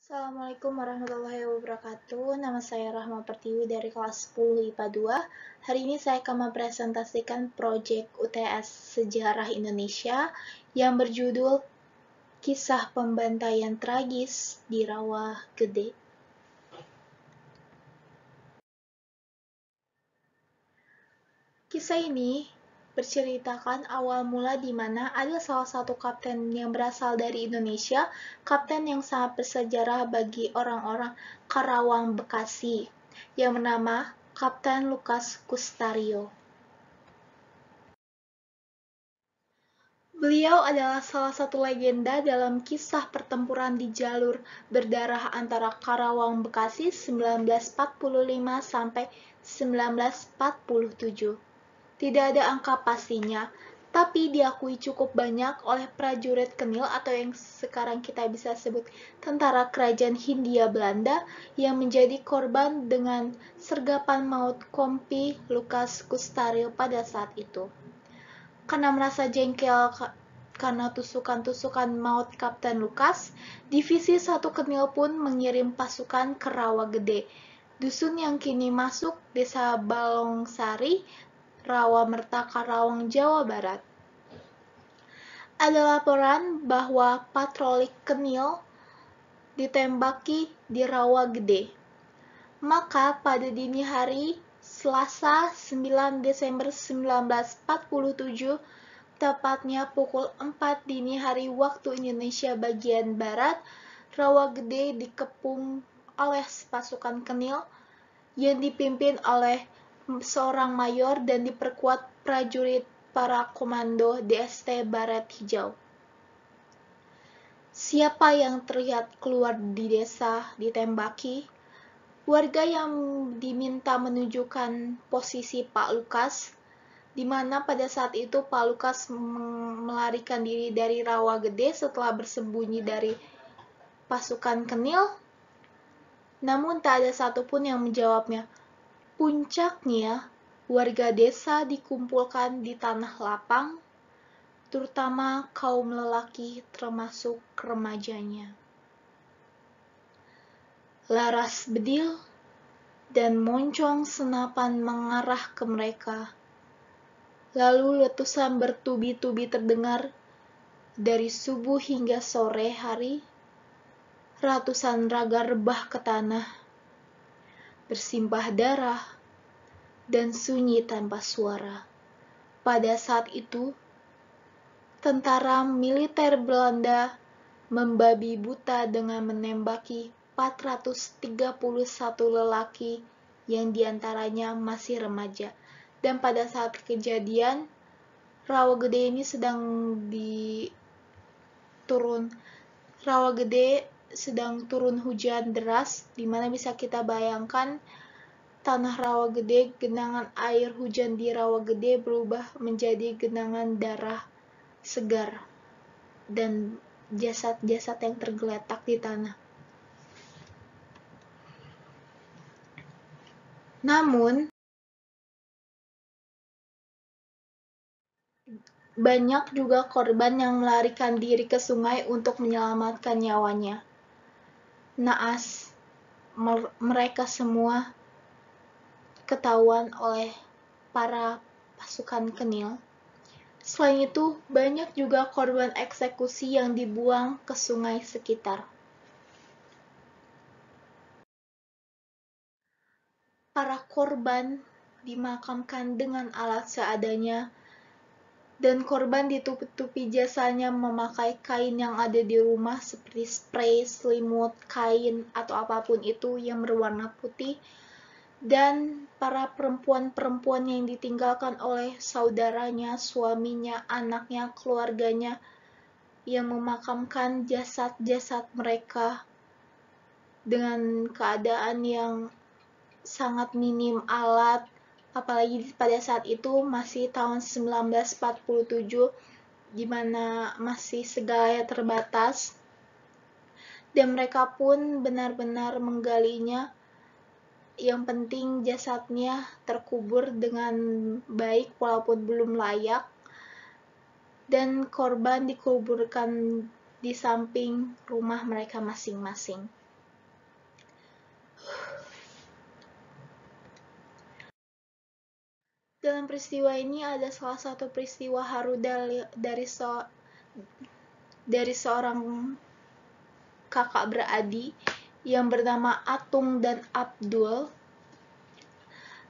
Assalamualaikum warahmatullahi wabarakatuh. Nama saya Rahma Pertiwi dari kelas 10 IPA 2. Hari ini saya akan mempresentasikan proyek UTS Sejarah Indonesia yang berjudul Kisah Pembantaian Tragis di Rawa Gede. Kisah ini berceritakan awal mula di mana ada salah satu kapten yang berasal dari Indonesia, kapten yang sangat bersejarah bagi orang-orang Karawang Bekasi, yang bernama Kapten Lukas Kustario. Beliau adalah salah satu legenda dalam kisah pertempuran di jalur berdarah antara Karawang Bekasi 1945 sampai 1947. Tidak ada angka pastinya, tapi diakui cukup banyak oleh prajurit Kenil atau yang sekarang kita bisa sebut tentara kerajaan Hindia Belanda yang menjadi korban dengan sergapan maut Kompi Lukas Kustario pada saat itu. Karena merasa jengkel karena tusukan-tusukan maut Kapten Lukas, Divisi 1 Kenil pun mengirim pasukan ke Rawa Gede, dusun yang kini masuk Desa Balongsari, Rawamerta, Karawang, Jawa Barat. Ada laporan bahwa patroli Kenil ditembaki di Rawa Gede. Maka pada dini hari Selasa 9 Desember 1947, tepatnya pukul 4 dini hari waktu Indonesia bagian Barat, Rawa Gede dikepung oleh pasukan Kenil yang dipimpin oleh seorang mayor dan diperkuat prajurit para komando DST Baret Hijau. Siapa yang terlihat keluar di desa ditembaki? Warga yang diminta menunjukkan posisi Pak Lukas, di mana pada saat itu Pak Lukas melarikan diri dari Rawa Gede setelah bersembunyi dari pasukan Kenil. Namun tak ada satupun yang menjawabnya. Puncaknya, warga desa dikumpulkan di tanah lapang, terutama kaum lelaki termasuk remajanya. Laras bedil dan moncong senapan mengarah ke mereka. Lalu letusan bertubi-tubi terdengar dari subuh hingga sore hari. Ratusan raga rebah ke tanah, bersimpah darah, dan sunyi tanpa suara. Pada saat itu, tentara militer Belanda membabi buta dengan menembaki 431 lelaki yang diantaranya masih remaja. Dan pada saat kejadian, Rawa Gede ini sedang turun hujan deras, di mana bisa kita bayangkan tanah Rawa Gede, genangan air hujan di Rawa Gede berubah menjadi genangan darah segar dan jasad-jasad yang tergeletak di tanah. Namun, banyak juga korban yang melarikan diri ke sungai untuk menyelamatkan nyawanya. Naas, mereka semua ketahuan oleh para pasukan Kenil. Selain itu, banyak juga korban eksekusi yang dibuang ke sungai sekitar. Para korban dimakamkan dengan alat seadanya, dan korban ditutupi jasanya memakai kain yang ada di rumah seperti spray, selimut, kain, atau apapun itu yang berwarna putih. Dan para perempuan-perempuan yang ditinggalkan oleh saudaranya, suaminya, anaknya, keluarganya yang memakamkan jasad-jasad mereka dengan keadaan yang sangat minim alat, apalagi pada saat itu masih tahun 1947, di mana masih segalanya terbatas, dan mereka pun benar-benar menggalinya. Yang penting jasadnya terkubur dengan baik walaupun belum layak, dan korban dikuburkan di samping rumah mereka masing-masing. Dalam peristiwa ini ada salah satu peristiwa haru dari seorang kakak beradik yang bernama Atung dan Abdul.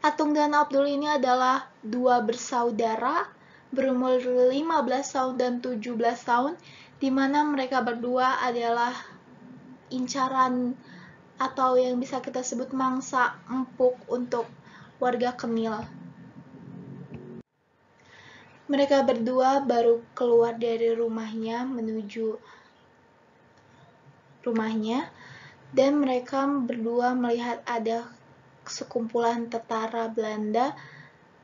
Atung dan Abdul ini adalah dua bersaudara berumur 15 tahun dan 17 tahun, di mana mereka berdua adalah incaran atau yang bisa kita sebut mangsa empuk untuk warga Kenil. Mereka berdua baru keluar dari rumahnya menuju rumahnya, dan mereka berdua melihat ada sekumpulan tentara Belanda,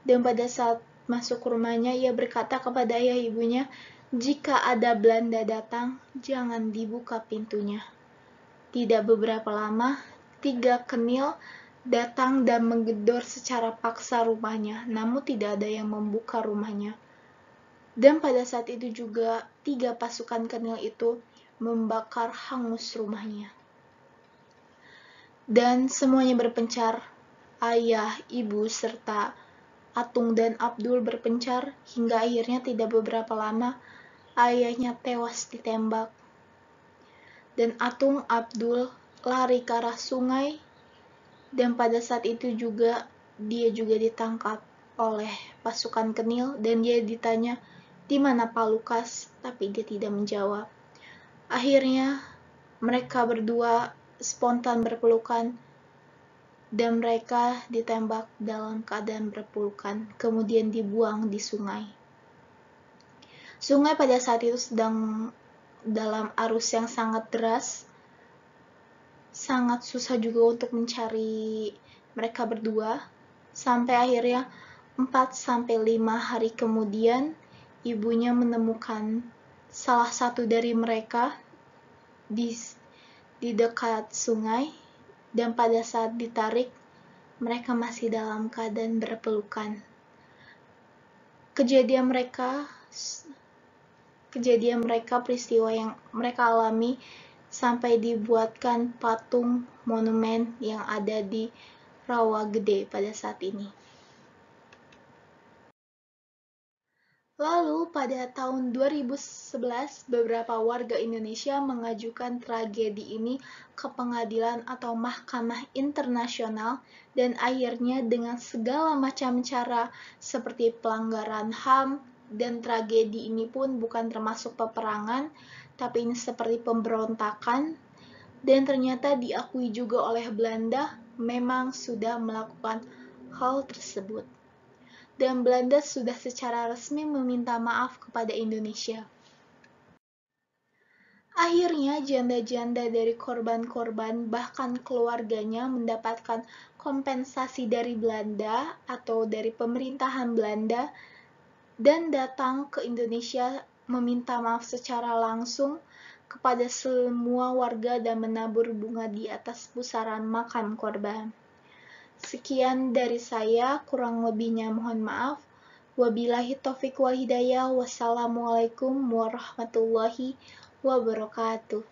dan pada saat masuk rumahnya ia berkata kepada ayah ibunya, "Jika ada Belanda datang, jangan dibuka pintunya." Tidak beberapa lama, 3 Kenil datang dan menggedor secara paksa rumahnya, namun tidak ada yang membuka rumahnya. Dan pada saat itu juga 3 pasukan Kenil itu membakar hangus rumahnya. Dan semuanya berpencar. Ayah, ibu, serta Atung dan Abdul berpencar hingga akhirnya tidak beberapa lama ayahnya tewas ditembak. Dan Atung Abdul lari ke arah sungai, dan pada saat itu juga dia juga ditangkap oleh pasukan Kenil, dan dia ditanya, "Di mana Pak Lukas?" Tapi dia tidak menjawab. Akhirnya mereka berdua spontan berpelukan, dan mereka ditembak dalam keadaan berpelukan, kemudian dibuang di sungai. Sungai pada saat itu sedang dalam arus yang sangat deras. Sangat susah juga untuk mencari mereka berdua, sampai akhirnya 4-5 hari kemudian ibunya menemukan salah satu dari mereka di dekat sungai, dan pada saat ditarik mereka masih dalam keadaan berpelukan. Kejadian mereka, peristiwa yang mereka alami sampai dibuatkan patung monumen yang ada di Rawa Gede pada saat ini. Lalu pada tahun 2011, beberapa warga Indonesia mengajukan tragedi ini ke pengadilan atau mahkamah internasional, dan akhirnya dengan segala macam cara seperti pelanggaran HAM, dan tragedi ini pun bukan termasuk peperangan, tapi ini seperti pemberontakan, dan ternyata diakui juga oleh Belanda memang sudah melakukan hal tersebut. Dan Belanda sudah secara resmi meminta maaf kepada Indonesia. Akhirnya janda-janda dari korban-korban bahkan keluarganya mendapatkan kompensasi dari Belanda atau dari pemerintahan Belanda, dan datang ke Indonesia meminta maaf secara langsung kepada semua warga dan menabur bunga di atas pusaran makam korban. Sekian dari saya, kurang lebihnya mohon maaf. Wabillahi taufiq wal hidayah. Wassalamualaikum warahmatullahi wabarakatuh.